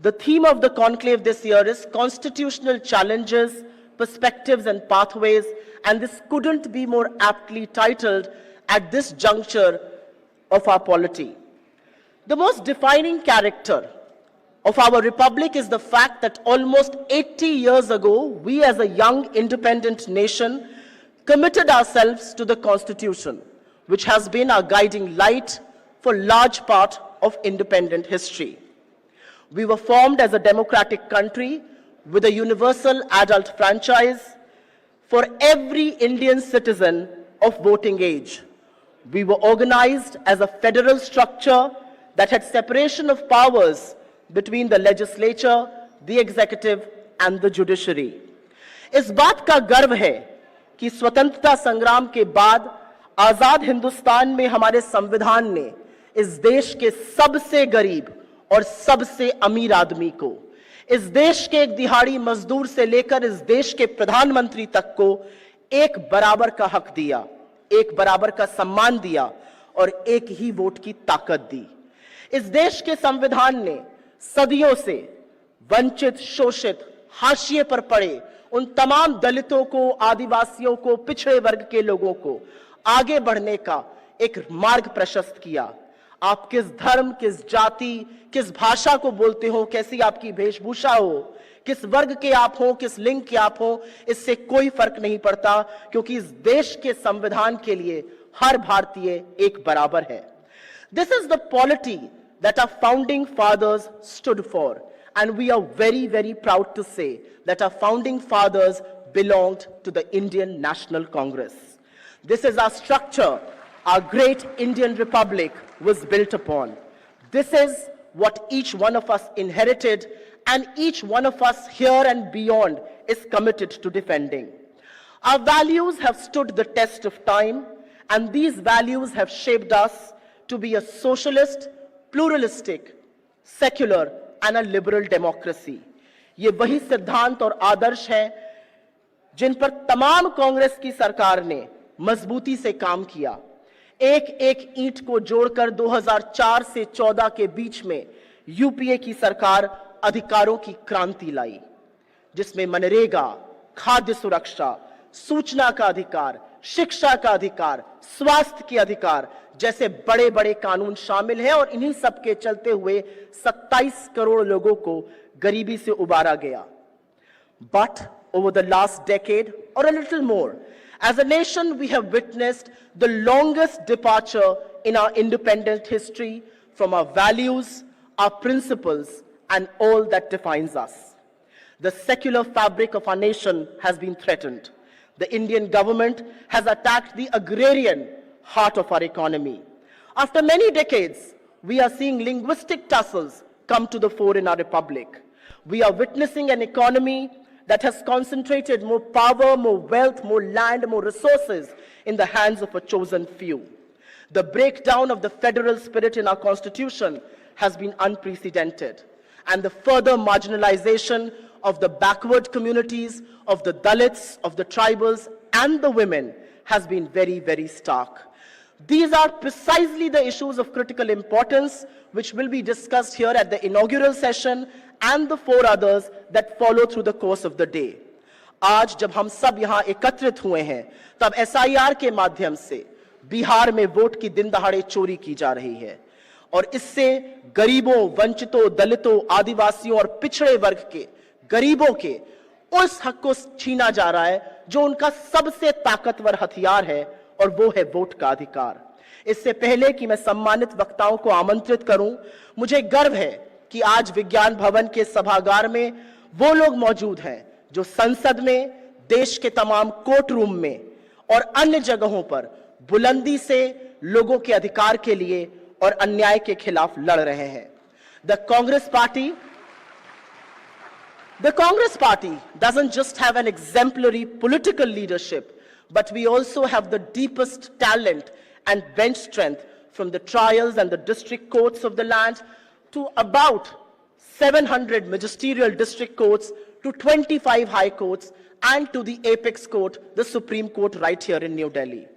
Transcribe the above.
The theme of the conclave this year is constitutional challenges, perspectives and pathways, and this couldn't be more aptly titled at this juncture of our polity. The most defining character of our republic is the fact that almost 80 years ago, we as a young independent nation committed ourselves to the Constitution, which has been our guiding light for large part of independent history. We were formed as a democratic country with a universal adult franchise for every Indian citizen of voting age. We were organized as a federal structure that had separation of powers between the legislature, the executive and the judiciary. इस बात का गर्व है कि स्वतंत्रता संग्राम के बाद आजाद हिंदुस्तान में हमारे संविधान ने इस देश के सबसे गरीब और सबसे अमीर आदमी को, इस देश के एक दिहाड़ी मजदूर से लेकर इस देश के प्रधानमंत्री तक को एक बराबर का हक दिया, एक बराबर का सम्मान दिया और एक ही वोट की ताकत दी। इस देश के संविधान ने सदियों से वंचित, शोषित, हाशिए पर पड़े उन तमाम दलितों को, आदिवासियों को, पिछड़े वर्ग के लोगों को आगे बढ़ने का एक मार्ग प्रशस्त किया। आप किस धर्म, किस जाति, किस भाषा को बोलते हो, कैसी आपकी वेशभूषा हो, किस वर्ग के आप हो, किस लिंग के आप हो, इससे कोई फर्क नहीं पड़ता, क्योंकि इस देश के संविधान के लिए हर भारतीय एक बराबर है। This is the polity that our founding fathers stood for, and we are very, very proud to say that our founding fathers belonged to the Indian National Congress. This is our structure our great Indian Republic was built upon. This is what each one of us inherited, and each one of us here and beyond is committed to defending. Our values have stood the test of time, and these values have shaped us to be a socialist, pluralistic, secular and a liberal democracy. ये वही सिद्धांत और आदर्श हैं जिन पर तमाम कांग्रेस की सरकार ने मजबूती से काम किया। एक एक ईंट को जोड़कर 2004 से 14 के बीच में यूपीए की सरकार अधिकारों की क्रांति लाई, जिसमें मनरेगा, खाद्य सुरक्षा, सूचना का अधिकार, शिक्षा का अधिकार, स्वास्थ्य के अधिकार जैसे बड़े बड़े कानून शामिल हैं, और इन्हीं सब के चलते हुए 27 करोड़ लोगों को गरीबी से उबारा गया। But over the last decade or a little more, as a nation we have witnessed the longest departure in our independent history from our values, our principles and all that defines us. The secular fabric of our nation has been threatened. The Indian government has attacked the agrarian heart of our economy. After many decades, we are seeing linguistic tussles come to the fore in our republic. We are witnessing an economy that has concentrated more power, more wealth, more land, more resources in the hands of a chosen few. The breakdown of the federal spirit in our constitution has been unprecedented, and the further marginalization of the backward communities, of the Dalits, of the tribals and the women has been very, very stark. These are precisely the issues of critical importance which will be discussed here at the inaugural session and the 4 others that follow through the course of the day. आज जब हम सब यहाँ एकत्रित हुए हैं, तब SIR के माध्यम से बिहार में वोट की दिन दहाड़े चोरी की जा रही है, और इससे गरीबों, वंचितों, दलितों, आदिवासियों और पिछड़े वर्ग के गरीबों के उस हक को छीना जा रहा है जो उनका सबसे ताकतवर हथियार है, और वो है वोट का अधिकार। इससे पहले कि मैं सम्मानित वक्ताओं को आमंत्रित करूं, मुझे गर्व है कि आज विज्ञान भवन के सभागार में वो लोग मौजूद हैं जो संसद में, देश के तमाम कोर्ट रूम में और अन्य जगहों पर बुलंदी से लोगों के अधिकार के लिए और अन्याय के खिलाफ लड़ रहे हैं। The Congress Party doesn't just have an exemplary political leadership, but we also have the deepest talent and bench strength, from the trials and the district courts of the land to about 700 magisterial district courts to 25 high courts and to the apex court, the Supreme Court right here in New Delhi.